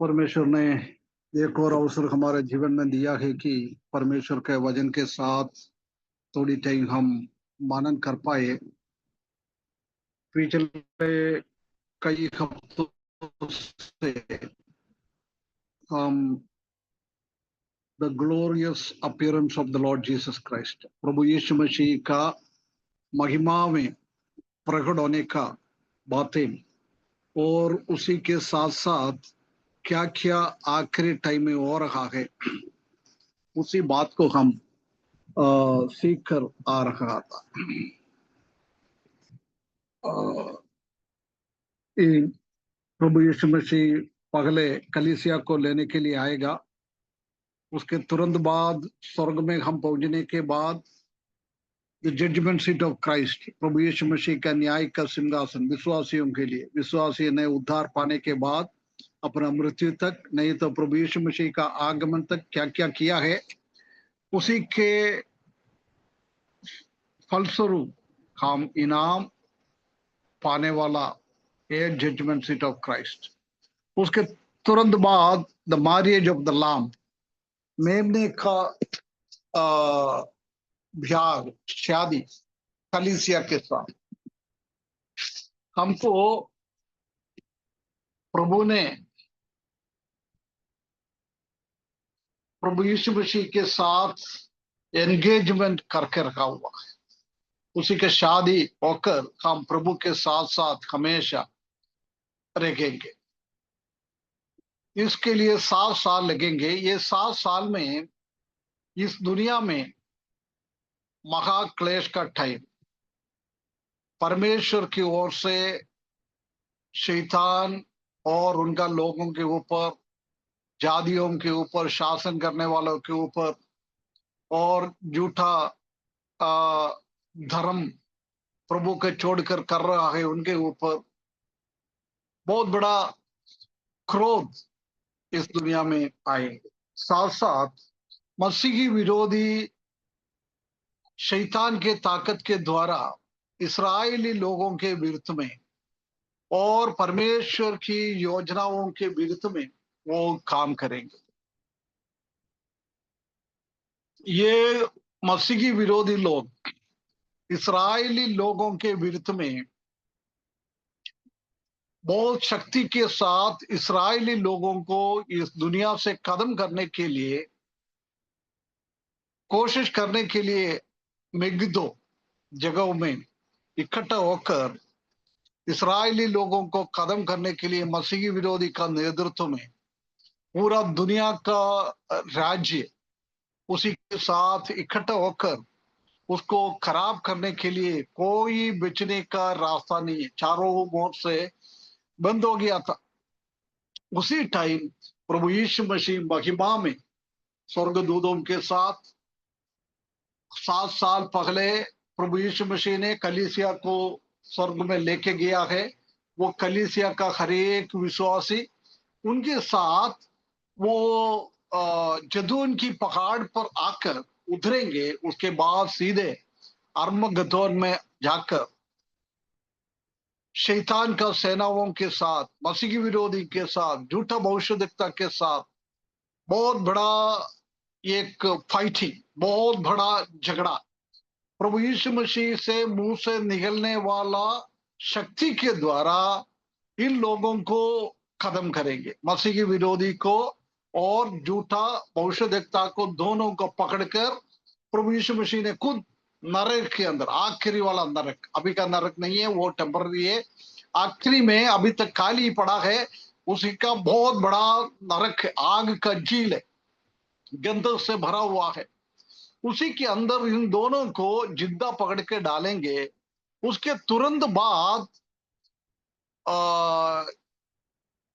परमेश्वर ने एक और अवसर हमारे जीवन में दिया है कि परमेश्वर के वचन के साथ थोड़ी टाइम हम मनन कर पाए। पिछले कई हफ्तों से हम the glorious appearance of the Lord Jesus Christ, प्रभु यीशु मसीह का महिमा में प्रकट होने का बातें, और उसी के साथ साथ क्या क्या आखिरी टाइम में हो रहा है, उसी बात को हम सीख कर आ रहा था। अ, इन प्रभु यीशु मसीह पहले कलीसिया को लेने के लिए आएगा। उसके तुरंत बाद स्वर्ग में हम पहुंचने के बाद the judgement seat of Christ, प्रभु यीशु मसीह का न्याय का सिंहासन विश्वासियों के लिए, विश्वासी ने उद्धार पाने के बाद अपना मृत्यु तक, नहीं तो प्रभु यीशु मसीह का आगमन तक क्या क्या किया है, उसी के फलस्वरूप हम इनाम पाने वाला है जजमेंट सीट ऑफ क्राइस्ट। उसके तुरंत बाद the marriage of the lamb, मेमने का भ्याग, शादी कलीसिया के साथ। हमको प्रभु ने प्रभु यीशु मसीह के साथ एंगेजमेंट करके रखा हुआ है। उसी के शादी होकर हम प्रभु के साथ साथ हमेशा रहेंगे। इसके लिए 7 साल लगेंगे। ये 7 साल में इस दुनिया में महाक्लेश का टाइम, परमेश्वर की ओर से शैतान और उनका लोगों के ऊपर, जातियों के ऊपर, शासन करने वालों के ऊपर, और झूठा धर्म प्रभु के छोड़कर कर रहा है उनके ऊपर बहुत बड़ा क्रोध इस दुनिया में आएंगे। साथ साथ मसीही विरोधी शैतान के ताकत के द्वारा इस्राएली लोगों के विरुद्ध में और परमेश्वर की योजनाओं के विरुद्ध में वो काम करेंगे। ये मसीही विरोधी लोग इस्राएली लोगों के विरुद्ध में बहुत शक्ति के साथ इस्राएली लोगों को इस दुनिया से खत्म करने के लिए, कोशिश करने के लिए मेगिद्दो जगहों में इकट्ठा होकर इस्राएली लोगों को खत्म करने के लिए मसीही विरोधी का नेतृत्व में पूरा दुनिया का राज्य उसी के साथ इकट्ठा होकर उसको खराब करने के लिए कोई बचने का रास्ता नहीं है, चारों ओर से बंद हो गया था। उसी टाइम प्रभु यीशु मसीह महिमा में स्वर्गदूतों के साथ 7 साल पहले प्रभु यीशु मसीह ने कलीसिया को स्वर्ग में लेके गया है। वो कलीसिया का हर एक विश्वासी उनके साथ वो जदून की पहाड़ पर आकर उतरेंगे। उसके बाद सीधे अरमगदोन में जाकर शैतान का सेनाओं के साथ, मसीही विरोधी के साथ, झूठा भविष्यद्वक्ता के साथ बहुत बड़ा एक फाइटिंग, बहुत बड़ा झगड़ा प्रभु यीशु मसीह से मुंह से निकलने वाला शक्ति के द्वारा इन लोगों को खत्म करेंगे। मसीही विरोधी को और झूठा भविष्यद्वक्ता को, दोनों को पकड़कर प्रभु यीशु मसीह ने खुद नरक के अंदर, आखिरी वाला नरक, अभी का नरक नहीं है, वो टेम्पररी है, आखिरी में अभी तक खाली पड़ा है, उसी का बहुत बड़ा नरक है, आग का झील है, गंधक से भरा हुआ है। उसी के अंदर इन दोनों को जिद्दा पकड़ के डालेंगे। उसके तुरंत बाद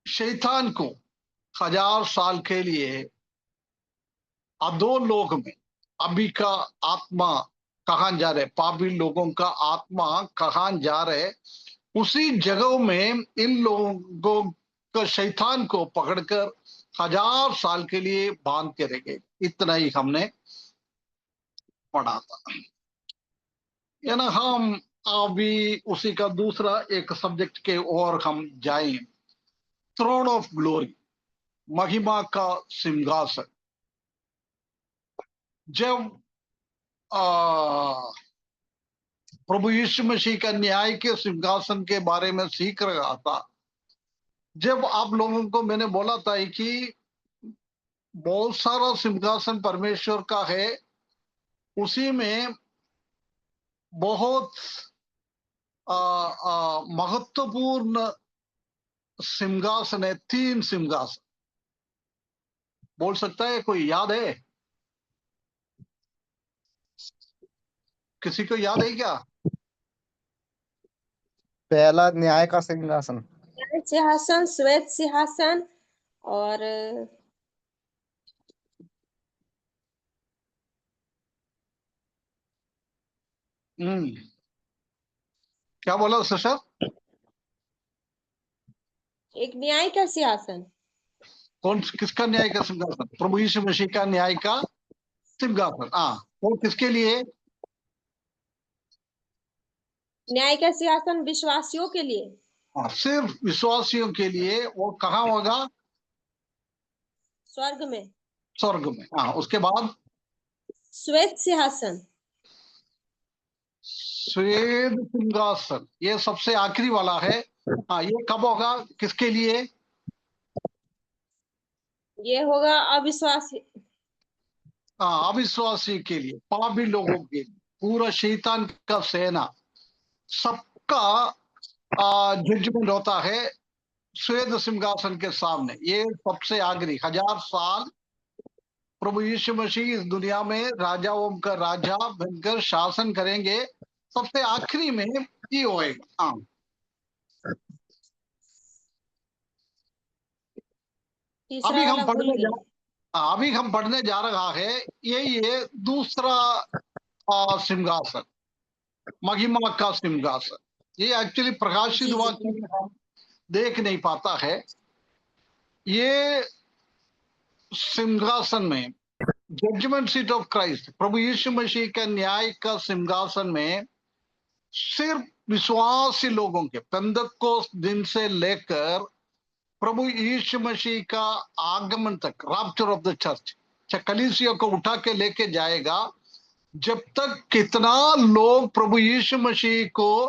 शैतान को 1000 साल के लिए अधोलोक में, अभी का आत्मा कहाँ जा रहे, पापी लोगों का आत्मा कहाँ जा रहे, उसी जगह में इन लोगों का शैतान को पकड़कर 1000 साल के लिए बांध के रखेंगे। इतना ही हमने पढ़ा था। या ना, हम अभी उसी का दूसरा एक सब्जेक्ट के और हम जाएं, थ्रोन ऑफ ग्लोरी। महिमा का सिंहासन। जब प्रभु यीशु मसीह का न्याय के सिंहासन के बारे में सीख रहा था, जब आप लोगों को मैंने बोला था कि बहुत सारा सिंहासन परमेश्वर का है, उसी में बहुत महत्वपूर्ण सिंहासन है, 3 सिंहासन। बोल सकता है कोई? याद है? किसी को याद है क्या? पहला न्याय का सिंहासन, न्याय सिंहासन, श्वेत सिंहासन, और क्या बोला सशर? एक न्याय का सिंहासन। किसका न्याय का सिंहासन? प्रभु यीशु मसीह का न्याय का सिंहासन। हाँ, वो किसके लिए? न्याय का सिंहासन विश्वासियों के लिए। हाँ, सिर्फ विश्वासियों के लिए। वो कहाँ होगा? स्वर्ग में। स्वर्ग में। हाँ, उसके बाद श्वेत सिंहासन। श्वेत सिंहासन, ये सबसे आखिरी वाला है। हाँ, ये कब होगा? किसके लिए? ये होगा अविश्वासी। हाँ, अविश्वासी के लिए, पापी लोगों के लिए, पूरा शैतान का सेना, सबका जजमेंट होता है श्वेत सिंहासन के सामने। ये सबसे आखिरी 1000 साल प्रभु यीशु मसीह इस दुनिया में राजाओं का राजा बनकर शासन करेंगे। सबसे आखिरी में ये होएगा। हाँ, तीसरा वाला भूल गए। अभी हम पढ़ने जा रहा है, ये दूसरा सिंहासन, महिमा का सिंहासन। ये एक्चुअली प्रकाशित जी, वाक्य में हम देख नहीं पाता है। ये सिंहासन में, जजमेंट सीट ऑफ क्राइस्ट, प्रभु यीशु मसीह का न्याय का सिंहासन में सिर्फ विश्वासी लोगों के, पेंतकोस्त दिन से लेकर प्रभु यीशु मसीह का आगमन तक, रैप्चर ऑफ द चर्च, कलीसिया को उठा के लेके जाएगा, जब तक कितना लोग प्रभु यीशु मसीह को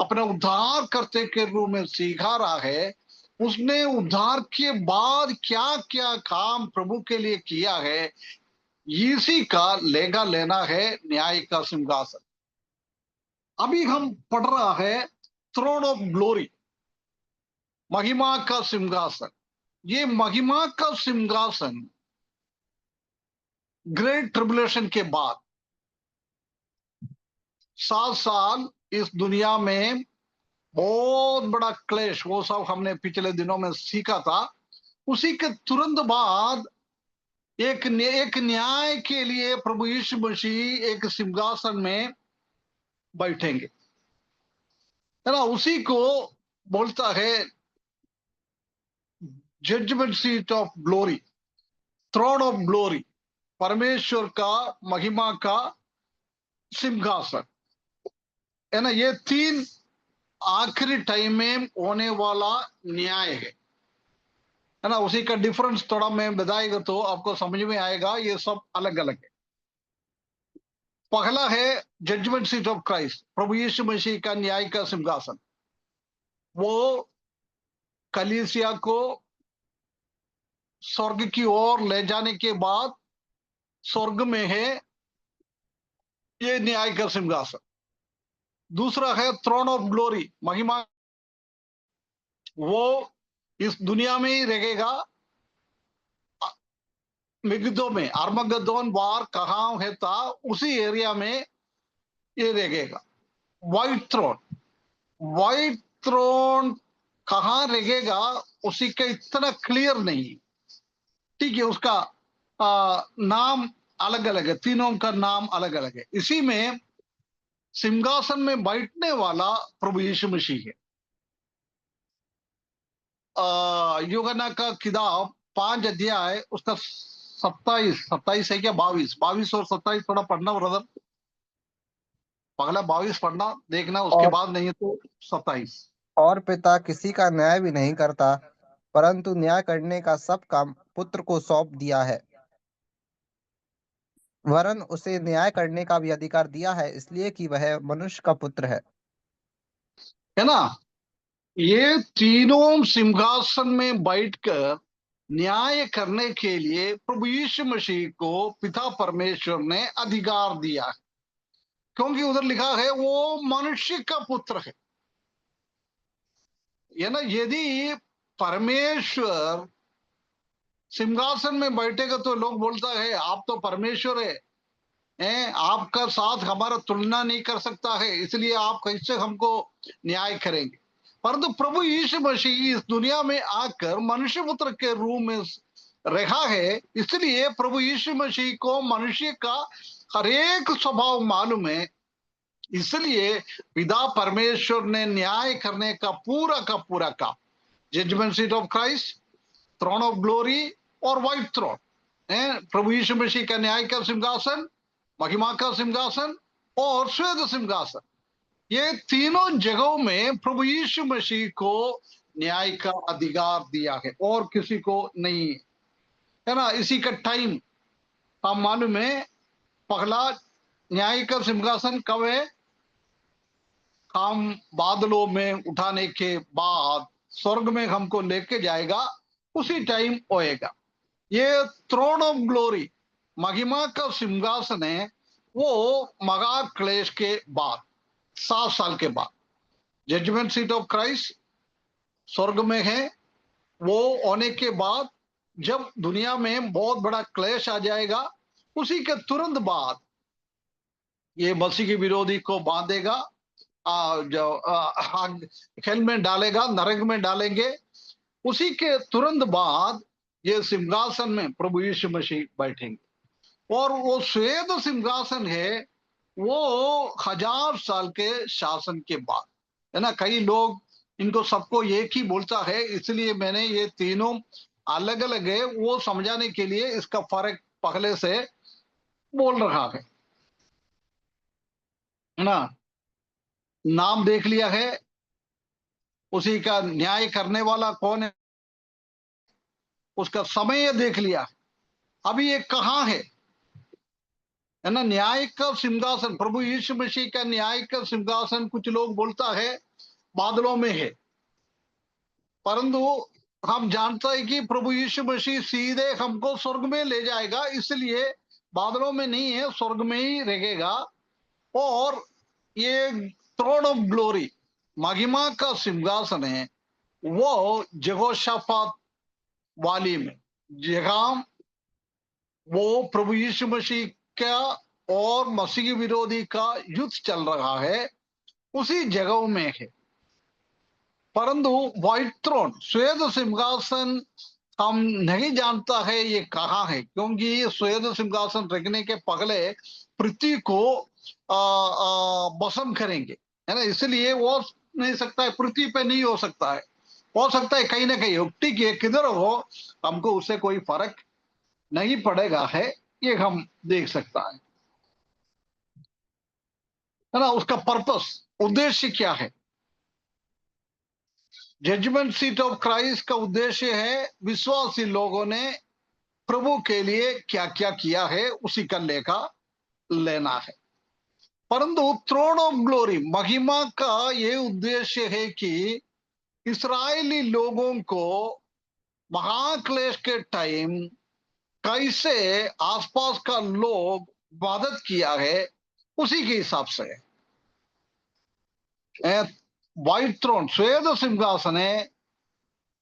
अपना उद्धार करते के रूप में सीखा रहा है, उसने उद्धार के बाद क्या क्या काम प्रभु के लिए किया है, इसी का लेगा लेना है न्याय का सिंहासन। अभी हम पढ़ रहा है थ्रोन ऑफ ग्लोरी, महिमा का सिंहासन। ये महिमा का सिंहासन ग्रेट ट्रिबुलेशन के बाद 7 साल इस दुनिया में बहुत बड़ा क्लेश, वो सब हमने पिछले दिनों में सीखा था। उसी के तुरंत बाद एक न्याय के लिए प्रभु यीशु मसीह एक सिंहासन में बैठेंगे, है ना। उसी को बोलता है judgement seat of glory, throne of glory, परमेश्वर का महिमा का सिंहासन, है ना। ये 3 आखिरी टाइम में होने वाला न्याय है ना। उसी का डिफरेंस थोड़ा मैं बताएगा तो आपको समझ में आएगा, ये सब अलग अलग है। पहला है जजमेंट सीट ऑफ क्राइस्ट, प्रभु यीशु मसीह का न्याय का सिंहासन। वो कलीसिया को स्वर्ग की ओर ले जाने के बाद स्वर्ग में है ये न्याय का सिंहासन। दूसरा है थ्रोन ऑफ ग्लोरी, महिमा, वो इस दुनिया में ही रहेगा। मिगदो में आर्मगदोन वार कहाँ है था, उसी एरिया में ये रहेगा। व्हाइट थ्रोन, व्हाइट थ्रोन कहाँ रहेगा उसी का इतना क्लियर नहीं, ठीक है। उसका नाम अलग अलग है, तीनों का नाम अलग अलग है। इसी में सिंहासन में बैठने वाला प्रभु यीशु मसीह है। यूहन्ना का किताब 5 अध्याय, उसका 27 है क्या 22 और 27 थोड़ा पढ़ना ब्रदर। पहला 22 पढ़ना, देखना, उसके और बाद नहीं तो 27। और पिता किसी का न्याय भी नहीं करता, परंतु न्याय करने का सब काम पुत्र को सौंप दिया है। वरन उसे न्याय करने का भी अधिकार दिया है, इसलिए कि वह मनुष्य का पुत्र है ना। ये तीनों सिंहासन में बैठकर न्याय करने के लिए प्रभु यीशु मसीह को पिता परमेश्वर ने अधिकार दिया है, क्योंकि उधर लिखा है वो मनुष्य का पुत्र है ना। यदि परमेश्वर सिंहासन में बैठेगा तो लोग बोलता है आप तो परमेश्वर है, आपका साथ हमारा तुलना नहीं कर सकता है, इसलिए आप कैसे हमको न्याय करेंगे। परंतु प्रभु यीशु मसीह इस दुनिया में आकर मनुष्य पुत्र के रूप में रहा है, इसलिए प्रभु यीशु मसीह को मनुष्य का हर एक स्वभाव मालूम है। इसलिए पिता परमेश्वर ने न्याय करने का पूरा काम, judgement seat of Christ, throne of glory और व्हाइट थ्रोन, प्रभु यीशु मसीह का न्याय का सिंहासन, महिमा का सिंहासन और श्वेत सिंहासन, ये तीनों जगहों में प्रभु यीशु मसीह को न्याय का अधिकार दिया है और किसी को नहीं है ना। इसी का टाइम हम मालूम है, पहला न्याय का सिंहासन कब है? हम बादलों में उठाने के बाद स्वर्ग में हमको लेके जाएगा, उसी टाइम होएगा। ये थ्रोन ऑफ ग्लोरी, महिमा का सिंहासन है, वो महा क्लेश के बाद 7 साल के बाद जजमेंट सीट ऑफ क्राइस्ट स्वर्ग में है। वो होने के बाद जब दुनिया में बहुत बड़ा क्लेश आ जाएगा, उसी के तुरंत बाद ये मसीह के विरोधी को बांधेगा, जो हेल में डालेगा, नरक में डालेंगे। उसी के तुरंत बाद ये सिंहासन में प्रभु यीशु मसीह बैठेंगे और वो श्वेत सिंहासन है, वो 1000 साल के शासन के बाद है ना। कई लोग इनको सबको एक ही बोलता है, इसलिए मैंने ये तीनों अलग अलग है वो समझाने के लिए इसका फर्क पहले से बोल रहा है ना। नाम देख लिया है, उसी का न्याय करने वाला कौन है, उसका समय देख लिया। अभी ये कहाँ है ना। न्याय का सिंहासन, प्रभु यीशु मसीह का न्याय का सिंहासन कुछ लोग बोलता है बादलों में है, परंतु हम जानते हैं कि प्रभु यीशु मसीह सीधे हमको स्वर्ग में ले जाएगा, इसलिए बादलों में नहीं है, स्वर्ग में ही रहेगा। और ये थ्रोन ऑफ ग्लोरी, महिमा का सिंहासन है, वो यहोशापात वाली में जगह, वो प्रभु यीशु मसीह का और मसीह विरोधी का युद्ध चल रहा है, उसी जगह में है। परंतु व्हाइट थ्रोन, श्वेत सिंहासन, हम नहीं जानता है ये कहाँ है, क्योंकि ये श्वेत सिंहासन रखने के पहले पृथ्वी को भस्म करेंगे, है ना। इसलिए वो नहीं सकता है, पृथ्वी पे नहीं हो सकता है, हो सकता है कहीं ना कहीं ठीक है किधर हो, हमको उससे कोई फर्क नहीं पड़ेगा है, ये हम देख सकता है ना। उसका पर्पस, उद्देश्य क्या है? जजमेंट सीट ऑफ क्राइस्ट का उद्देश्य है विश्वासी लोगों ने प्रभु के लिए क्या क्या किया है उसी का लेखा लेना है। परंतु थ्रोन ऑफ ग्लोरी, महिमा का ये उद्देश्य है कि इस्राएली लोगों को महाक्लेश के टाइम कैसे आसपास का लोग मदद किया है, उसी के हिसाब से व्हाइट थ्रोन, श्वेत सिंहासन है,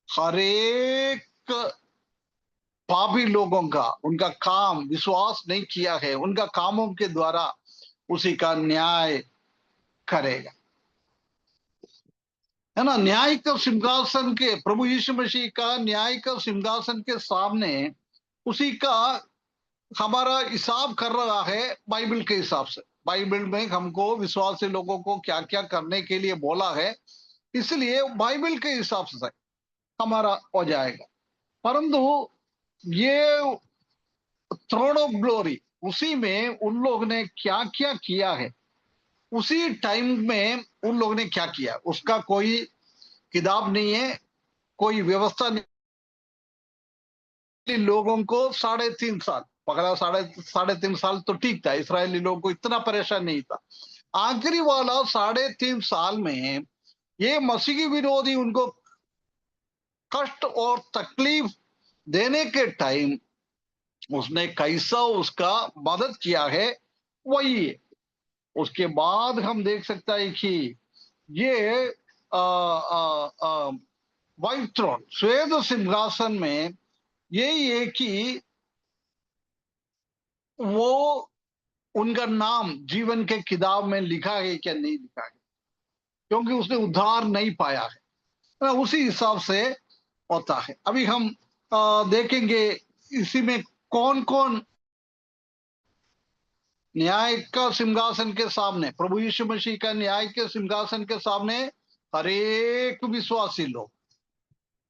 हर एक पापी लोगों का, उनका काम विश्वास नहीं किया है, उनका कामों के द्वारा उसी का न्याय करेगा, है ना। न्याय का सिंहासन के, प्रभु यीशु मसीह का न्याय का सिंहासन के सामने उसी का हमारा हिसाब कर रहा है बाइबल के हिसाब से। बाइबल में हमको विश्वासी लोगों को क्या क्या करने के लिए बोला है, इसलिए बाइबल के हिसाब से हमारा हो जाएगा। परंतु ये थ्रोन ऑफ ग्लोरी, उसी में उन लोग ने क्या क्या किया है, उसी टाइम में उन लोगों ने क्या किया, उसका कोई किताब नहीं है, कोई व्यवस्था नहीं। लोगों को 3.5 साल पकड़ा। 3.5 साल तो ठीक था, इसराइली लोगों को इतना परेशान नहीं था। आखिरी वाला 3.5 साल में ये मसीही विरोधी उनको कष्ट और तकलीफ देने के टाइम उसने कैसा उसका मदद किया है वही है। उसके बाद हम देख सकता है कि ये व्हाइट थ्रोन श्वेत सिंहासन में यही है कि वो उनका नाम जीवन के किताब में लिखा है क्या नहीं लिखा है, क्योंकि उसने उद्धार नहीं पाया है ना, उसी हिसाब से होता है। अभी हम देखेंगे इसी में कौन कौन न्याय का सिंहासन के सामने, प्रभु यीशु मसीह का न्याय के सिंहासन के सामने हर एक विश्वासी लोग,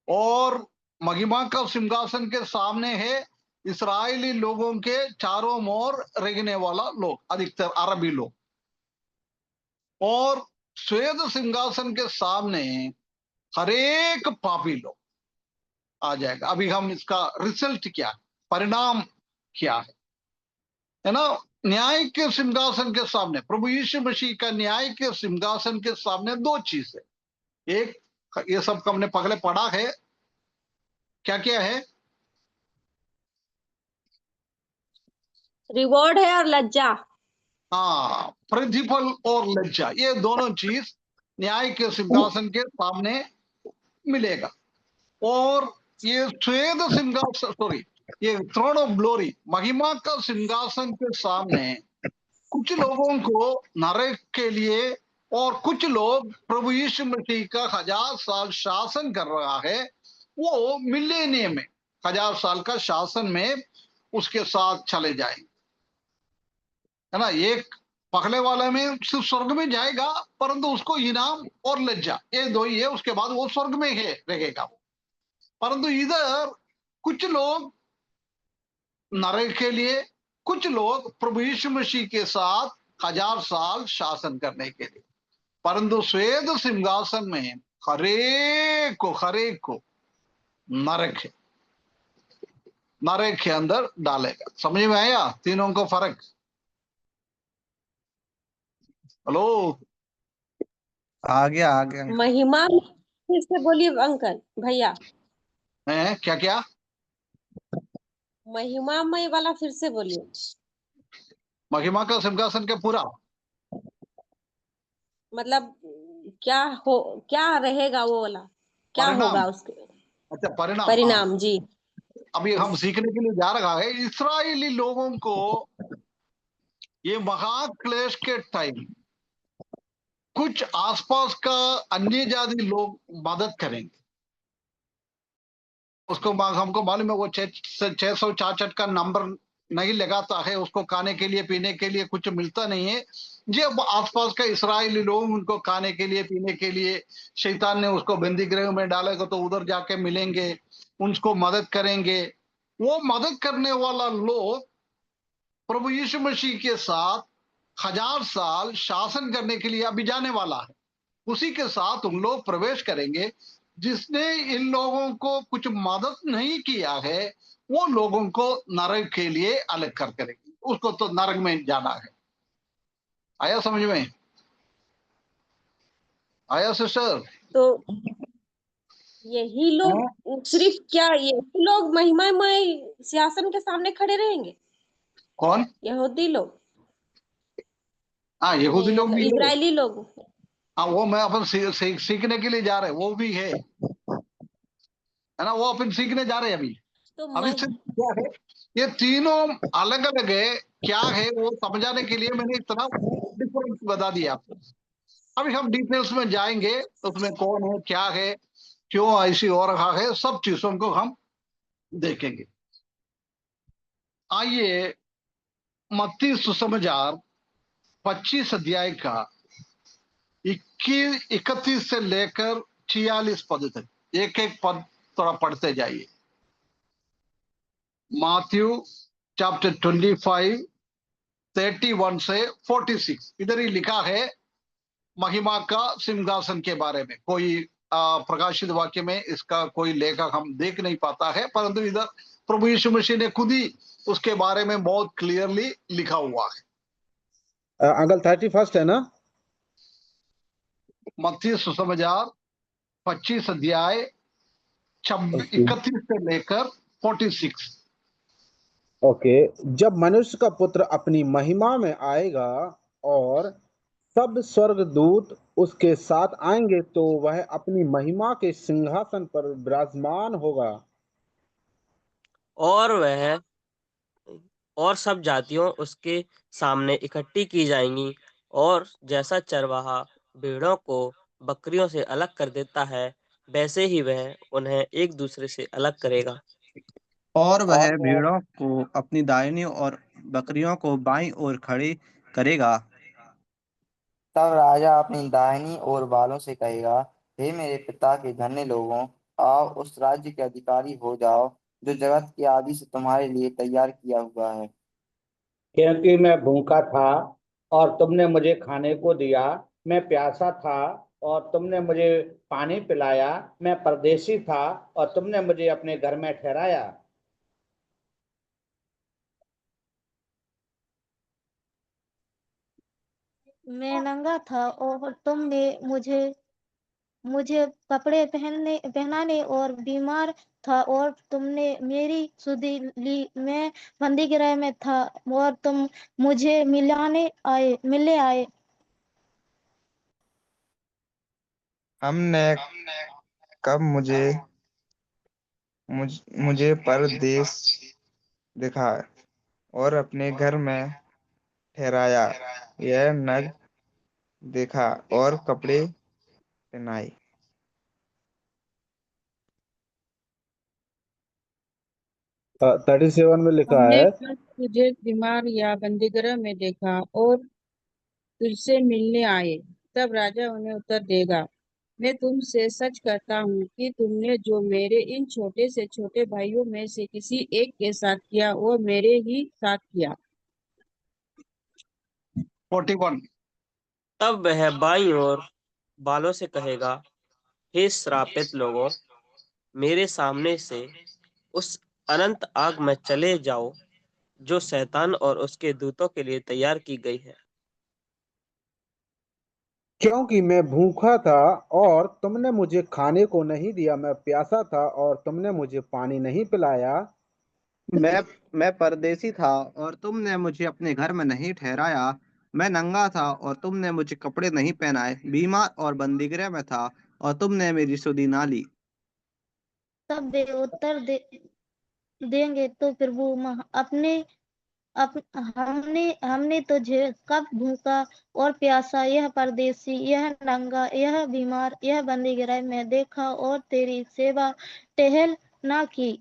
और महिमा का सिंहासन के सामने है इस्राएली लोगों के चारों ओर रहने वाला लोग, अधिकतर अरबी लोग, और श्वेत सिंहासन के सामने हर एक पापी लोग आ जाएगा। अभी हम इसका रिजल्ट क्या है, परिणाम क्या है ना। न्याय के सिंहासन के सामने, प्रभु यीशु मसीह का न्याय के सिंहासन के सामने दो चीज है। एक, ये सब हमने पहले पढ़ा है, क्या क्या है, रिवॉर्ड है और लज्जा। हाँ, प्रतिफल और लज्जा, ये दोनों चीज न्याय के सिंहासन के सामने मिलेगा। और ये श्वेत सिंहासन, सॉरी, ये थ्रोन ऑफ ग्लोरी, महिमा का सिंहासन के सामने कुछ लोगों को नरक के लिए, और कुछ लोग प्रभु यीशु मसीह का 1000 साल शासन कर रहा है, वो मिलेनियम में 1000 साल का शासन में उसके साथ चले जाएंगे, है ना। एक पहले वाले में सिर्फ स्वर्ग में जाएगा, परंतु उसको इनाम और लज्जा ये दो ही है, उसके बाद वो स्वर्ग में है रहेगा वो। परंतु इधर कुछ लोग नरक के लिए, कुछ लोग प्रभु यीशु मसीह के साथ 1000 साल शासन करने के लिए। परंतु श्वेत सिंहासन में हरेक को नरक है, नरक के अंदर डालेगा। समझ में आया तीनों को फर्क? हेलो, आ गया आ गया। महिमा में फिर से बोलिए अंकल भैया, है क्या क्या? महिमामय वाला फिर से बोलिए। महिमा का सिंहासन के पूरा मतलब क्या रहेगा वो वाला, क्या परिणाम, होगा उसके अच्छा परिणाम, हाँ। परिणाम जी। अभी हम सीखने के लिए जा रहा है, इस्राएली लोगों को ये महाक्लेश के टाइम कुछ आसपास का अन्य जाति लोग मदद करेंगे। उसको हमको मालूम है वो 666 का नंबर नहीं लगाता है, उसको खाने के लिए पीने के लिए कुछ मिलता नहीं है। जब आसपास का इस्राएली लोग उनको खाने के लिए पीने के लिए, शैतान ने उसको बंदी गृह में डालेगा तो उधर जाके मिलेंगे, उनको मदद करेंगे। वो मदद करने वाला लोग प्रभु यीशु मसीह के साथ 1000 साल शासन करने के लिए अभी जाने वाला है। उसी के साथ उन लोग प्रवेश करेंगे। जिसने इन लोगों को कुछ मदद नहीं किया है वो लोगों को नरक के लिए अलग कर करेंगे, उसको तो नरक में जाना है। आया समझ में? आया सिस्टर? तो यही लोग सिर्फ क्या, यही लोग महिमामय सिंहासन के सामने खड़े रहेंगे? कौन? यहूदी लोग, हाँ, यहूदी ये लोग मतलब भी है। इजरायली लोग। हाँ, वो मैं अपन सीखने के लिए जा रहे, वो भी है ना, वो अपन सीखने जा रहे हैं अभी। तो अभी से क्या है, ये तीनों अलग अलग है, क्या है वो समझाने के लिए मैंने इतना डिफरेंस बता दिया आपको। अभी हम डिटेल्स में जाएंगे, उसमें कौन है, क्या है, क्यों ऐसी हो रहा है, सब चीजों को हम देखेंगे। आइए, मत्ती सुसमाचार 25 अध्याय का 31 से लेकर 46 पद तक एक एक पद थोड़ा पढ़ते जाइए। माथ्यू चैप्टर 25 31 से 46 इधर ही लिखा है महिमा का सिंहासन के बारे में। कोई प्रकाशित वाक्य में इसका कोई लेखक हम देख नहीं पाता है, परंतु इधर प्रभु यीशु मसीह ने खुद ही उसके बारे में बहुत क्लियरली लिखा हुआ है। अंकल 31 है ना? मत्ती सुसमाचार 25 अध्याय ओके 31 से लेकर 46। ओके। जब मनुष्य का पुत्र अपनी महिमा में आएगा और सब स्वर्गदूत उसके साथ आएंगे तो वह अपनी महिमा के सिंहासन पर विराजमान होगा और सब जातियों उसके सामने इकट्ठी की जाएंगी, और जैसा चरवाहा भेड़ों को बकरियों से अलग कर देता है, वैसे ही वह उन्हें एक दूसरे से अलग करेगा। और वह भेड़ों को अपनी दाहिनी और बकरियों को बाईं ओर खड़े करेगा। तब राजा अपनी दाहिनी ओर वालों से कहेगा, हे मेरे पिता के धन्य लोगों, आओ उस राज्य के अधिकारी हो जाओ जो जगत की आदि से तुम्हारे लिए तैयार किया हुआ है। क्योंकि मैं भूखा था और तुमने मुझे खाने को दिया, मैं प्यासा था और तुमने मुझे पानी पिलाया, मैं परदेशी था और तुमने मुझे अपने घर में ठहराया। मैं नंगा था और तुमने मुझे मुझे कपड़े पहनाने, और बीमार था और तुमने मेरी सुधि ली। मैं बंदीगृह में था और तुम मुझे मिलने आए। हमने कब मुझे परदेश दिखा और अपने घर में ठहराया, यह नग देखा और कपड़े पहनाए। 37 में लिखा हमने है, कब तुझे बीमार या बंदीगृह में देखा और तुझसे मिलने आए। तब राजा उन्हें उत्तर देगा, मैं तुमसे सच कहता हूँ कि तुमने जो मेरे इन छोटे से छोटे भाइयों में से किसी एक के साथ किया, वो मेरे ही साथ किया। 41। तब वह बाईं ओर वालों से कहेगा, हे श्रापित लोगों, मेरे सामने से उस अनंत आग में चले जाओ जो शैतान और उसके दूतों के लिए तैयार की गई है। क्योंकि मैं भूखा था और तुमने मुझे खाने को नहीं दिया, मैं प्यासा था और तुमने मुझे पानी नहीं पिलाया, मैं परदेसी था और तुमने मुझे अपने घर में नहीं ठहराया। मैं नंगा था और तुमने मुझे कपड़े नहीं पहनाए। बीमार और बंदीगृह में था और तुमने मेरी सुधि ना ली। तब वे उत्तर देंगे तो प्रभु हमने तुझे कब भूखा और प्यासा, यह परदेसी, यह नंगा, यह बीमार, यह बंदीगृह में देखा और तेरी सेवा टहल ना की।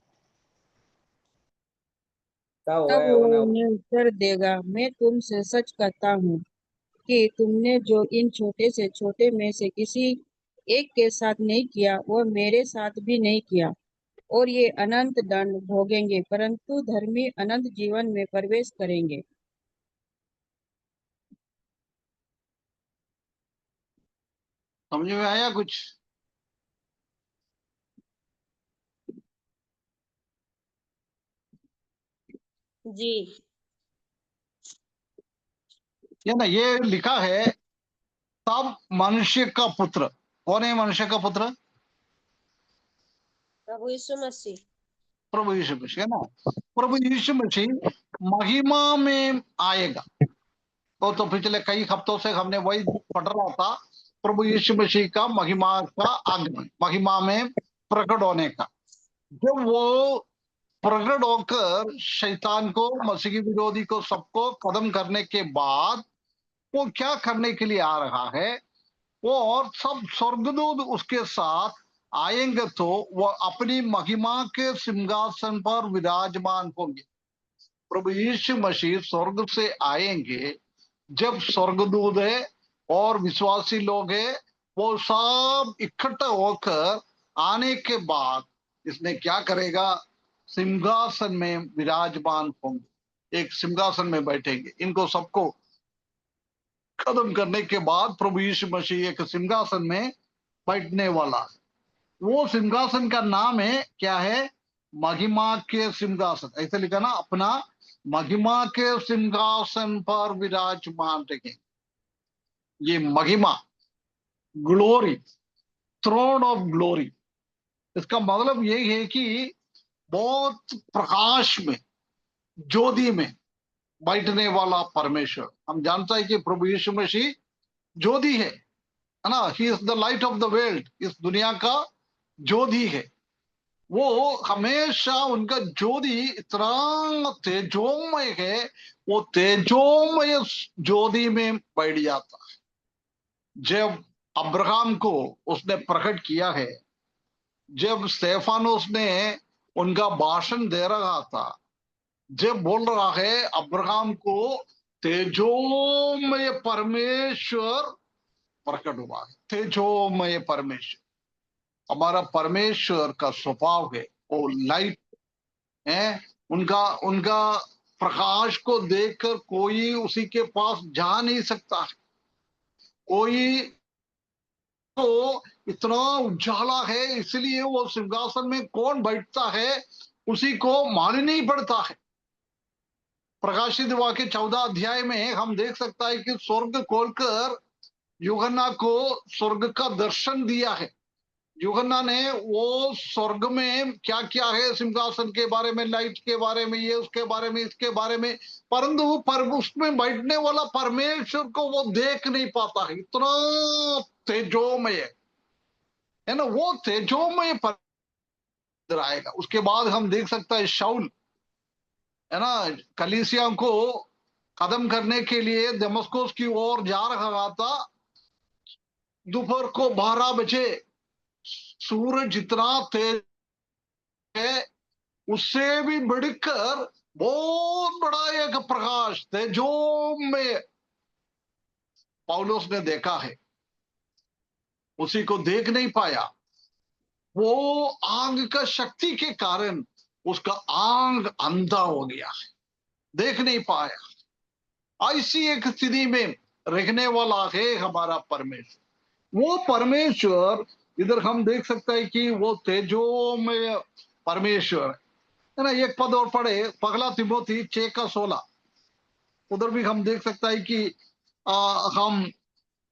तब वह वो उन्हें उन्हें उत्तर देगा, मैं तुमसे सच कहता हूँ कि तुमने जो इन छोटे से छोटे में से किसी एक के साथ नहीं किया, वो मेरे साथ भी नहीं किया। और ये अनंत दंड भोगेंगे, परंतु धर्मी अनंत जीवन में प्रवेश करेंगे। समझ में आया कुछ? जी। ये लिखा है, तब मनुष्य का पुत्र। कौन है मनुष्य का पुत्र? प्रभु यीशु मसीह। प्रभु यीशु मसीह, है ना। प्रभु यीशु मसीह महिमा में आएगा। तो पिछले कई हफ्तों से हमने वही पढ़ रहा था, प्रभु यीशु मसीह का महिमा का आगमन, महिमा में प्रकट होने का। जब वो प्रकट होकर शैतान को, मसीह विरोधी को, सबको खत्म करने के बाद वो क्या करने के लिए आ रहा है, वो और सब स्वर्गदूत उसके साथ आएंगे तो वो अपनी महिमा के सिंहासन पर विराजमान होंगे। प्रभु यीशु मसीह स्वर्ग से आएंगे। जब स्वर्गदूत है और विश्वासी लोग है, वो सब इकट्ठा होकर आने के बाद इसने क्या करेगा? सिंहासन में विराजमान होंगे, एक सिंहासन में बैठेंगे। इनको सबको खत्म करने के बाद प्रभु यीशु मसीह एक सिंहासन में बैठने वाला है। वो सिंहासन का नाम है क्या है? महिमा के सिंहासन, ऐसे लिखा ना, अपना महिमा के सिंहासन पर विराजमान रहेंगे। ये महिमा, ग्लोरी, थ्रोन ऑफ ग्लोरी, इसका मतलब यही है कि बहुत प्रकाश में, ज्योति में बैठने वाला परमेश्वर। हम जानते हैं कि प्रभु यीशु मसीह ज्योति है ना, he is the light of the world, इस दुनिया का ज्योति है। वो हमेशा उनका ज्योति इतना तेजोमय है, वो तेजोमय ज्योति में बैठ जाता है। जब अब्राहम को उसने प्रकट किया है, जब स्टेफानोस ने उनका भाषण दे रहा था, जब बोल रहा है अब्राहम को तेजोमय परमेश्वर प्रकट हुआ है। तेजोमय परमेश्वर, हमारा परमेश्वर का स्वभाव है, वो लाइट है। उनका उनका प्रकाश को देखकर कोई उसी के पास जा नहीं सकता है। कोई तो इतना उजाला है, इसलिए वो सिंहासन में कौन बैठता है उसी को मालूम नहीं पड़ता है। प्रकाशित वाक्य 14 अध्याय में हम देख सकता है कि स्वर्ग खोलकर यूहन्ना को स्वर्ग का दर्शन दिया है। यूहन्ना ने वो स्वर्ग में क्या क्या है, सिंहासन के बारे में, लाइट के बारे में, ये उसके बारे में, इसके बारे में, परंतु पर उसमें बैठने वाला परमेश्वर को वो देख नहीं पाता है। इतना तेजोमय है ना, वो तेजोमय पर आएगा। उसके बाद हम देख सकता है शाऊल है ना, कलीसिया को खत्म करने के लिए दमस्कुस की ओर जा रहा था। दोपहर को 12 बजे सूरज जितना तेज है, उससे भी बढ़कर बहुत बड़ा एक प्रकाश तेजोमय पौलुस ने देखा है। उसी को देख नहीं पाया, वो आंग का शक्ति के कारण उसका आंग अंधा हो गया है, देख नहीं पाया। ऐसी एक स्थिति में रहने वाला है हमारा परमेश्वर। वो परमेश्वर, इधर हम देख सकते हैं कि वो तेजोमय परमेश्वर है ना। एक पद और पढ़े, पगला तिमोथी 6:16, उधर भी हम देख सकता है कि हम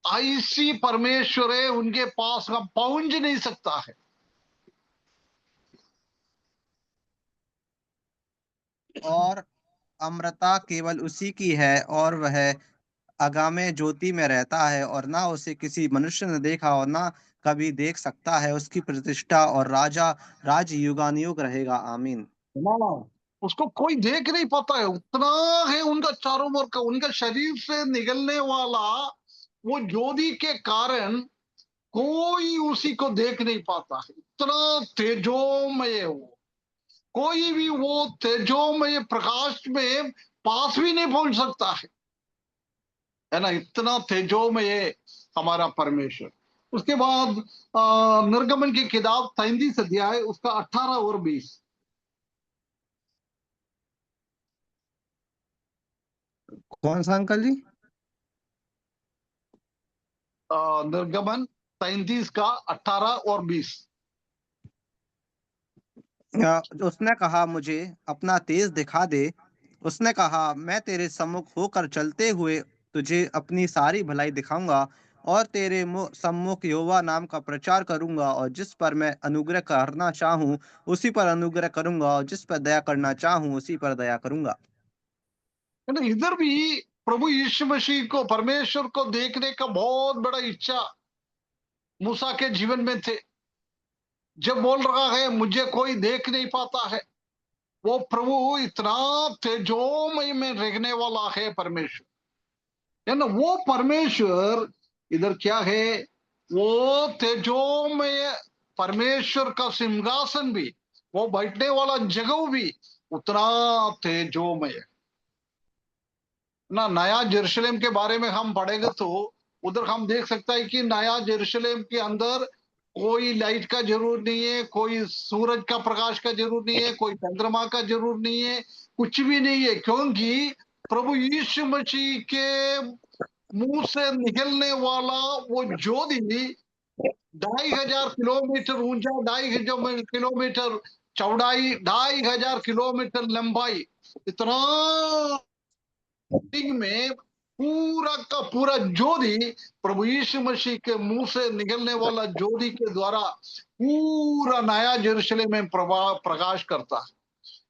ऐसी परमेश्वर है, उनके पास हम पहुंच नहीं सकता है। और अमृता केवल उसी की है, और वह आगामे ज्योति में रहता है, और ना उसे किसी मनुष्य ने देखा और ना कभी देख सकता है। उसकी प्रतिष्ठा और राज युगानुयुग रहेगा। आमीन। ना, उसको कोई देख नहीं पाता है, उतना है उनका चारों ओर का, उनका शरीर से निकलने वाला वो ज्योति के कारण कोई उसी को देख नहीं पाता है। इतना तेजोमय है वो, कोई भी वो तेजोमय प्रकाश में पास भी नहीं पहुंच सकता है ना। इतना तेजोमय है हमारा परमेश्वर। उसके बाद निर्गमन की किताब 33 अध्याय उसका 18 और 20। कौन सा अंकल जी? निर्गमन 33 का 18 और 20। उसने कहा, मुझे अपना तेज दिखा दे। उसने कहा, मैं तेरे सम्मुख होकर चलते हुए तुझे अपनी सारी भलाई दिखाऊंगा, और तेरे सम्मुख यहोवा नाम का प्रचार करूंगा, और जिस पर मैं अनुग्रह करना चाहूं उसी पर अनुग्रह करूंगा, और जिस पर दया करना चाहूं उसी पर दया करूंगा। है ना, इधर भी प्रभु यीशु मसीह को, परमेश्वर को देखने का बहुत बड़ा इच्छा मूसा के जीवन में थे। जब बोल रहा है मुझे कोई देख नहीं पाता है, वो प्रभु इतना तेजोमय में रहने वाला है परमेश्वर है ना। वो परमेश्वर इधर क्या है, वो तेजोमय परमेश्वर का सिंहासन भी, वो बैठने वाला जगह भी उतना तेजोमय है ना। नया यरूशलेम के बारे में हम पढ़ेंगे तो उधर हम देख सकता है कि नया यरूशलेम के अंदर कोई लाइट का जरूर नहीं है, कोई सूरज का प्रकाश का जरूर नहीं है, कोई चंद्रमा का जरूर नहीं है, कुछ भी नहीं है, क्योंकि प्रभु यीशु मसीह के मुंह से निकलने वाला वो ज्योति 2500 किलोमीटर ऊंचा, 2500 किलोमीटर चौड़ाई 2500 किलोमीटर, लंबाई इतना में पूरा का पूरा ज्योति प्रभु यीशु मसीह के मुंह से निकलने वाला ज्योति के द्वारा पूरा नया यरूशलेम में प्रकाश करता है।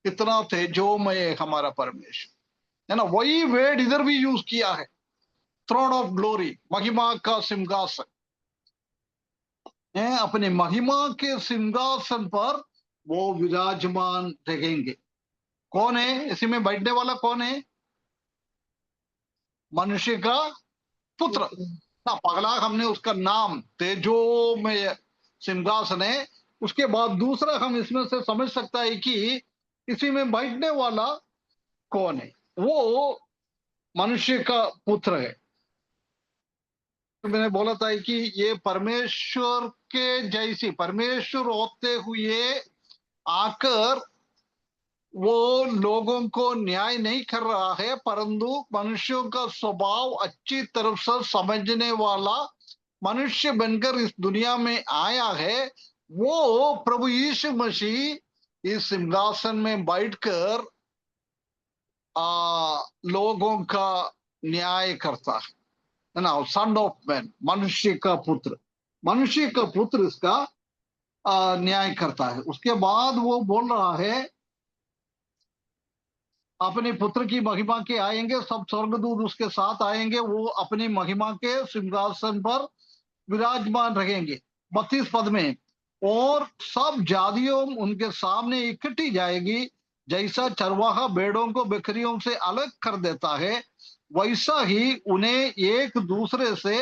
इतना तेजोमय है हमारा परमेश्वर, है ना। वही वर्ड इधर भी यूज किया है, थ्रोन ऑफ ग्लोरी, महिमा का सिंहासन है। अपने महिमा के सिंहासन पर वो विराजमान रहेंगे। कौन है इसी में बैठने वाला? कौन है? मनुष्य का पुत्र ना, पगला। हमने उसका नाम तेजोमय सिंहासन है। उसके बाद दूसरा हम इसमें से समझ सकता है कि इसी में बैठने वाला कौन है? वो मनुष्य का पुत्र है। तो मैंने बोला था कि ये परमेश्वर के जैसी, परमेश्वर होते हुए आकर वो लोगों को न्याय नहीं कर रहा है, परंतु मनुष्यों का स्वभाव अच्छी तरफ से समझने वाला मनुष्य बनकर इस दुनिया में आया है। वो प्रभु यीशु मसीह इस सिंहासन में बैठकर लोगों का न्याय करता है ना। सन ऑफ मैन, मनुष्य का पुत्र, मनुष्य का पुत्र इसका न्याय करता है। उसके बाद वो बोल रहा है अपने पुत्र की महिमा के आएंगे, सब स्वर्गदूत उसके साथ आएंगे, वो अपनी महिमा के सिंहासन पर विराजमान रहेंगे। 32 पद में, और सब जातियों उनके सामने इकट्ठी जाएगी, जैसा चरवाहा भेड़ों को बकरियों से अलग कर देता है, वैसा ही उन्हें एक दूसरे से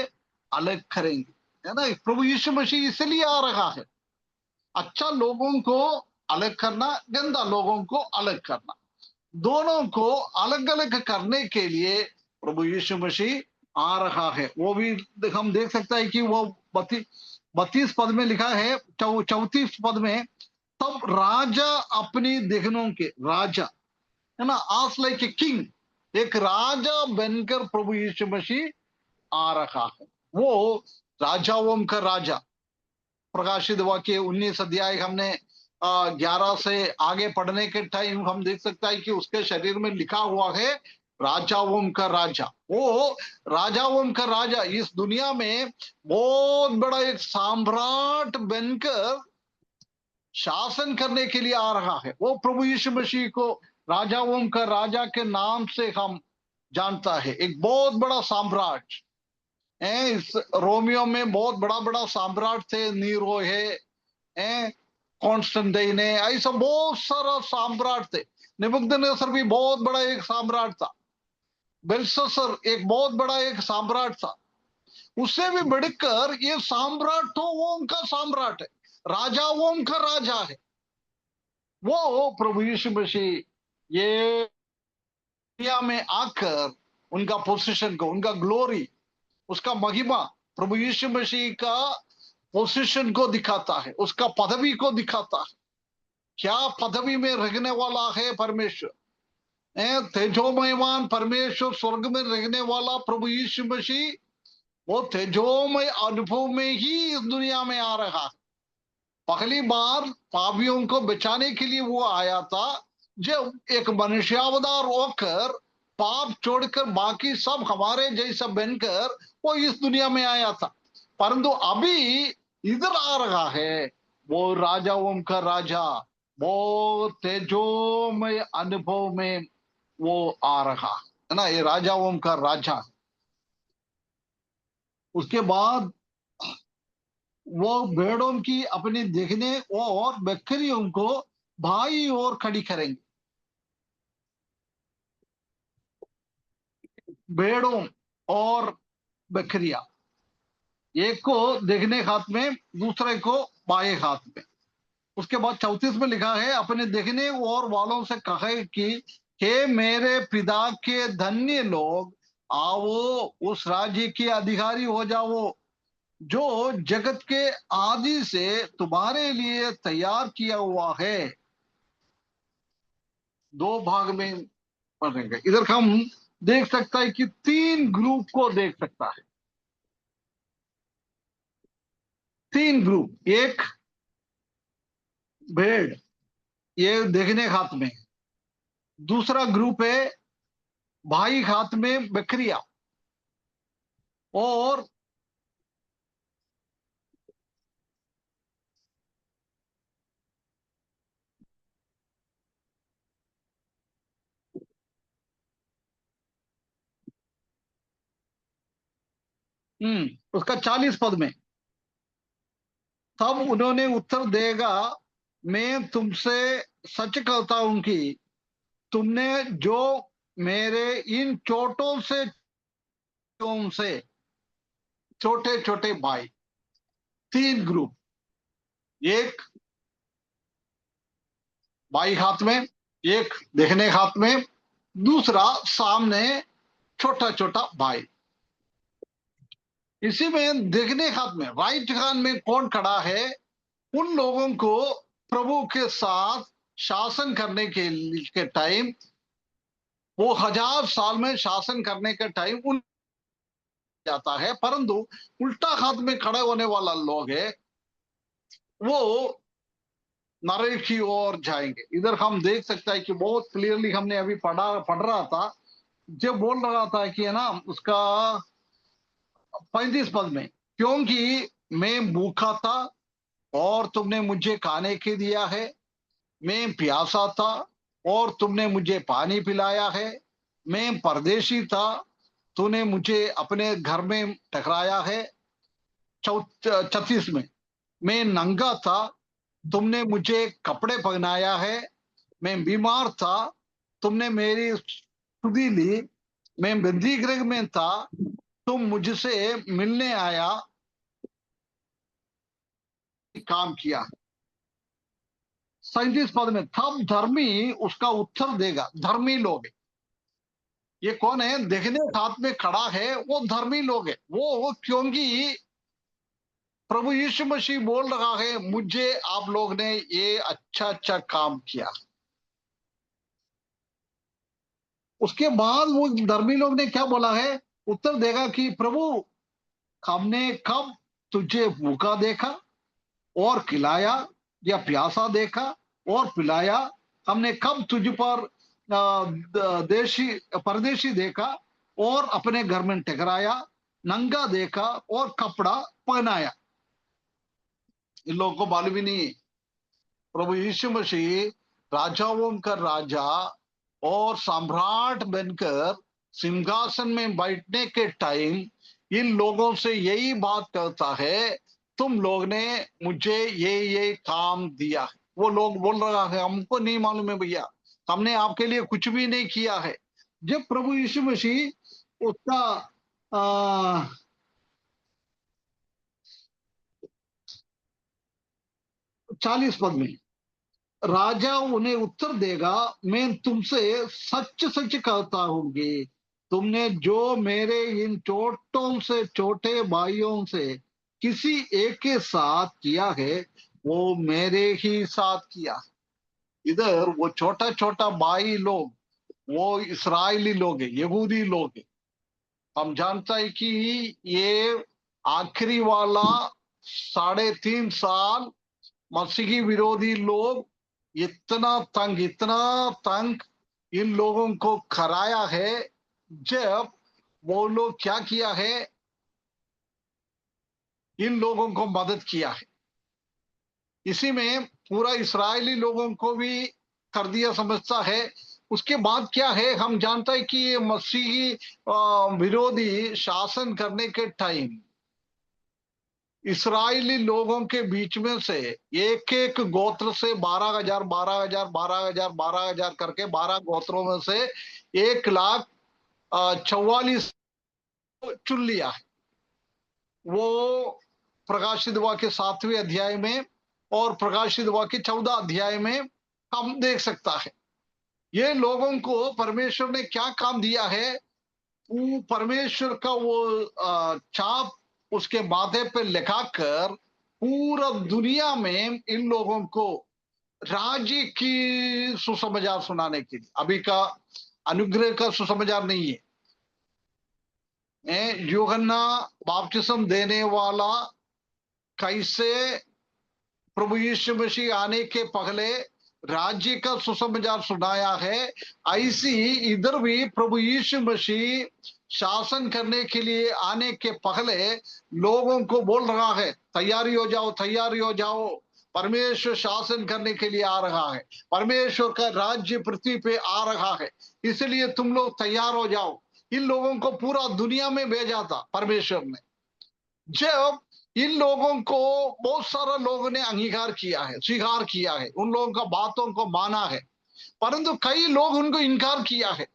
अलग करेंगे, है ना। प्रभु यीशु मसीह इसलिए आ रहा है, अच्छा लोगों को अलग करना, गंदा लोगों को अलग करना, दोनों को अलग अलग करने के लिए प्रभु यीशु मसीह आ रहा है। वो भी हम देख सकते हैं कि वो 32 पद में लिखा है, 34 पद में, तब राजा अपनी दिगनों के, राजा है ना, आस लाइक ए किंग, एक राजा बनकर प्रभु यीशु मसीह आ रहा है। वो राजाओं का राजा। प्रकाशित वाक्य 19 अध्याय हमने 11 से आगे पढ़ने के टाइम हम देख सकता है कि उसके शरीर में लिखा हुआ है राजाओं का राजा। वो राजाओं का राजा इस दुनिया में बहुत बड़ा एक सम्राट बनकर शासन करने के लिए आ रहा है। वो प्रभु यीशु मसीह को राजाओं का राजा के नाम से हम जानता है। एक बहुत बड़ा सम्राट है। इस रोमियो में बहुत बड़ा बड़ा सम्राट थे, नीरो है, कॉन्स्टेंटाइन है, ऐसा बहुत सारा सम्राट थे। नबूकदनेस्सर भी बहुत बड़ा एक सम्राट था। बेलशस्सर एक बहुत बड़ा एक सम्राट था। उससे भी बढ़कर ये सम्राट तो वो उनका सम्राट है, राजाओं का राजा है। वो प्रभु यीशु मसीह ये दुनिया में आकर उनका पोजीशन को, उनका ग्लोरी, उसका महिमा, प्रभु यीशु मसीह का पोजीशन को दिखाता है, उसका पदवी को दिखाता है। क्या पदवी में रहने वाला है परमेश्वर, तेजोमयवान परमेश्वर, स्वर्ग में रहने वाला प्रभु यीशु मसीह, वो तेजोमय अनुभव में ही इस दुनिया में आ रहा है। पहली बार पापियों को बचाने के लिए वो आया था, जब एक मनुष्यावतार होकर पाप छोड़कर बाकी सब हमारे जैसा बनकर वो इस दुनिया में आया था। परंतु अभी इधर आ रहा है वो राजाओं का राजा, वो तेजोमय अनुभव में वो आ रहा है ना, ये राजाओं का राजा। उसके बाद वो भेड़ों की अपनी देखने और बकरियों को भाई और खड़ी करेंगे। भेड़ों और बकरिया, एक को देखने हाथ में, दूसरे को बाएं हाथ में। उसके बाद 34 में लिखा है, अपने देखने और वालों से कहे कि हे मेरे पिता के धन्य लोग, आओ उस राज्य के अधिकारी हो जाओ जो जगत के आदि से तुम्हारे लिए तैयार किया हुआ है। दो भाग में पढ़ेंगे। इधर हम देख सकता है कि 3 ग्रुप को देख सकता है। 3 ग्रुप, एक भेड़, ये देखने हाथ में। दूसरा ग्रुप है भाई हाथ में बकरियां, और उसका 40 पद में, तब उन्होंने उत्तर देगा, मैं तुमसे सच कहता हूं कि तुमने जो मेरे इन से छोटे छोटे भाई, 3 ग्रुप, एक बाई हाथ में, एक देखने हाथ में, दूसरा सामने छोटा छोटा भाई। इसी में देखने हाथ में राइट हैंड में कौन खड़ा है? उन लोगों को प्रभु के साथ शासन करने के टाइम, वो 1000 साल में शासन करने का टाइम उन जाता है, परंतु उल्टा हाथ में खड़े होने वाला लोग है, वो नरक की ओर जाएंगे। इधर हम देख सकते हैं कि बहुत क्लियरली हमने अभी पढ़ रहा था, जब बोल रहा था कि है ना उसका 35 पद में, क्योंकि मैं भूखा था और तुमने मुझे खाने के दिया है, मैं प्यासा था और तुमने मुझे पानी पिलाया है, मैं परदेशी था, तूने मुझे अपने घर में ठहराया है। 36 में, मैं नंगा था, तुमने मुझे कपड़े पहनाया है, मैं बीमार था, तुमने मेरी सुधि ली, मैं बंदी गृह में था, तुम मुझसे मिलने आया, काम किया। 37 पद में, तब धर्मी उसका उत्तर देगा। धर्मी लोग है, ये कौन है? देखने हाथ में खड़ा है, वो धर्मी लोग है। वो क्योंकि प्रभु यीशु मसीह बोल रहा है, मुझे आप लोग ने ये अच्छा अच्छा काम किया। उसके बाद वो धर्मी लोग ने क्या बोला है? उत्तर देगा कि प्रभु, हमने कब तुझे भूखा देखा और खिलाया, या प्यासा देखा और पिलाया? हमने कब तुझ पर देशी परदेशी देखा और अपने घर में ठहराया, नंगा देखा और कपड़ा पहनाया? इन लोगों को मालूम ही नहीं है। प्रभु यीशु मसीह राजाओं का राजा और सम्राट बनकर सिंहासन में बैठने के टाइम इन लोगों से यही बात कहता है, तुम लोग ने मुझे ये काम दिया है। वो लोग बोल रहा है, हमको नहीं मालूम है भैया, हमने आपके लिए कुछ भी नहीं किया है। जब प्रभु यीशु मसीह उसका 40 पद में, राजा उन्हें उत्तर देगा, मैं तुमसे सच सच कहता हूं कि तुमने जो मेरे इन छोटों से छोटे भाइयों से किसी एक के साथ किया है, वो मेरे ही साथ किया। इधर वो छोटा छोटा भाई लोग, वो इस्राएली लोग हैं, यहूदी लोग हैं। हम जानता है कि ये आखिरी वाला 3.5 साल मसीही विरोधी लोग इतना तंग इन लोगों को कराया है, जब वो लोग क्या किया है, इन लोगों को मदद किया है। इसी में पूरा इस्राएली लोगों को भी कर दिया समझता है। उसके बाद क्या है, हम जानता है कि ये मसीही विरोधी शासन करने के टाइम इस्राएली लोगों के बीच में से एक एक गोत्र से 12,000 12,000 12,000 12,000 करके 12 गोत्रों में से 1,44,000 चुन लिया है। वो प्रकाशित वाक्य के 7वें अध्याय में और प्रकाशित वाक्य के 14 अध्याय में हम देख सकता है। ये लोगों को परमेश्वर ने क्या काम दिया है, वो परमेश्वर का वो छाप उसके माथे पे लिखाकर पूरा दुनिया में इन लोगों को राज्य की सुसमाचार सुनाने के लिए, अभी का अनुग्रह का सुसमाचार नहीं है। यूहन्ना बपतिस्म देने वाला कैसे प्रभु यीशु मसीह आने के पहले राज्य का सुसमाचार सुनाया है, ऐसी इधर भी प्रभु यीशु मसीह शासन करने के लिए आने के पहले लोगों को बोल रहा है, तैयारी हो जाओ, तैयारी हो जाओ, परमेश्वर शासन करने के लिए आ रहा है, परमेश्वर का राज्य पृथ्वी पे आ रहा है, इसलिए तुम लोग तैयार हो जाओ। इन लोगों को पूरा दुनिया में भेजा था परमेश्वर ने। जब इन लोगों को बहुत सारा लोगों ने अंगीकार किया है, स्वीकार किया है, उन लोगों का बातों को माना है, परंतु कई लोग उनको इनकार किया है,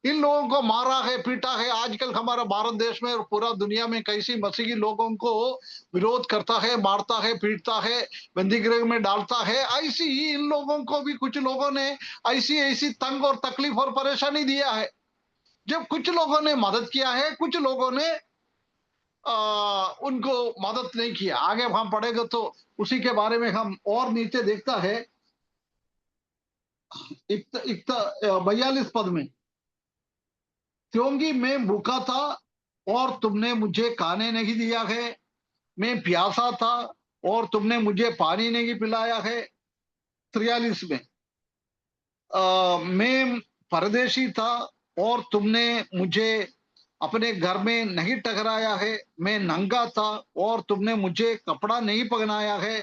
इन लोगों को मारा है, पीटा है। आजकल हमारा भारत देश में और पूरा दुनिया में कैसी मसीही लोगों को विरोध करता है, मारता है, पीटता है, बंदी गृह में डालता है, ऐसी ही इन लोगों को भी कुछ लोगों ने ऐसी ऐसी तंग और तकलीफ और परेशानी दिया है। जब कुछ लोगों ने मदद किया है, कुछ लोगों ने उनको मदद नहीं किया। आगे हम पढ़ेंगे तो उसी के बारे में हम और नीचे देखता है 42 पद में, क्योंकि मैं भूखा था और तुमने मुझे खाने नहीं दिया है, मैं प्यासा था और तुमने मुझे पानी नहीं पिलाया है। 43 में, मैं परदेशी था और तुमने मुझे अपने घर में नहीं ठहराया है, मैं नंगा था और तुमने मुझे कपड़ा नहीं पहनाया है,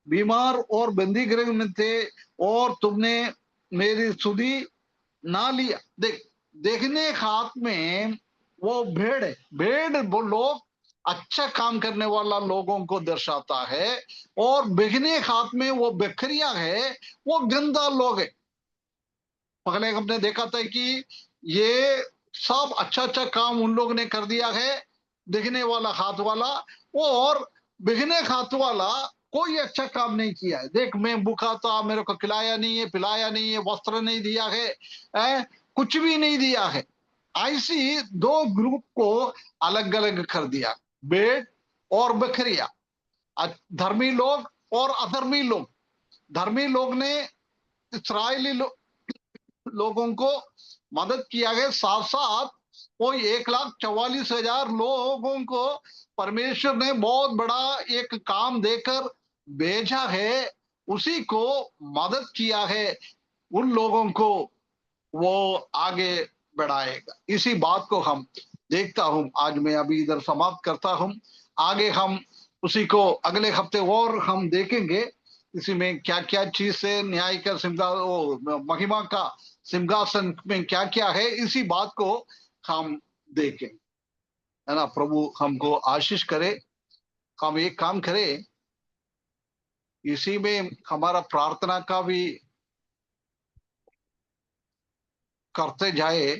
बीमार और बंदी गृह में थे और तुमने मेरी सुधि ना लिया। देखने हाथ में वो भेड़ है, भेड़ वो लोग अच्छा काम करने वाला लोगों को दर्शाता है, और बेगने हाथ में वो बकरियां है, वो गंदा लोग है। पहले हमने देखा था कि ये सब अच्छा अच्छा काम उन लोग ने कर दिया है, दिखने वाला हाथ वाला, और बिगने हाथ वाला कोई अच्छा काम नहीं किया है। देख, मैं भूखा था, मेरे को खिलाया नहीं है, पिलाया नहीं है, वस्त्र नहीं दिया है, कुछ भी नहीं दिया है। ऐसी दो ग्रुप को अलग अलग कर दिया, भेड़ और बकरिया, धर्मी लोग और अधर्मी लोग। धर्मी लोग ने इस्राएली लोगों को मदद किया है, साथ साथ कोई 1,44,000 लोगों को परमेश्वर ने बहुत बड़ा एक काम देकर भेजा है, उसी को मदद किया है, उन लोगों को वो आगे बढ़ाएगा। इसी बात को हम देखता हूं। आज मैं अभी इधर समाप्त करता हूं, आगे हम उसी को अगले हफ्ते और हम देखेंगे, इसी में क्या क्या चीज से न्याय का महिमा का सिंहासन में क्या क्या है, इसी बात को हम देखें, है ना। प्रभु हमको आशीष करे। हम एक काम करें, इसी में हमारा प्रार्थना का भी करते जाए।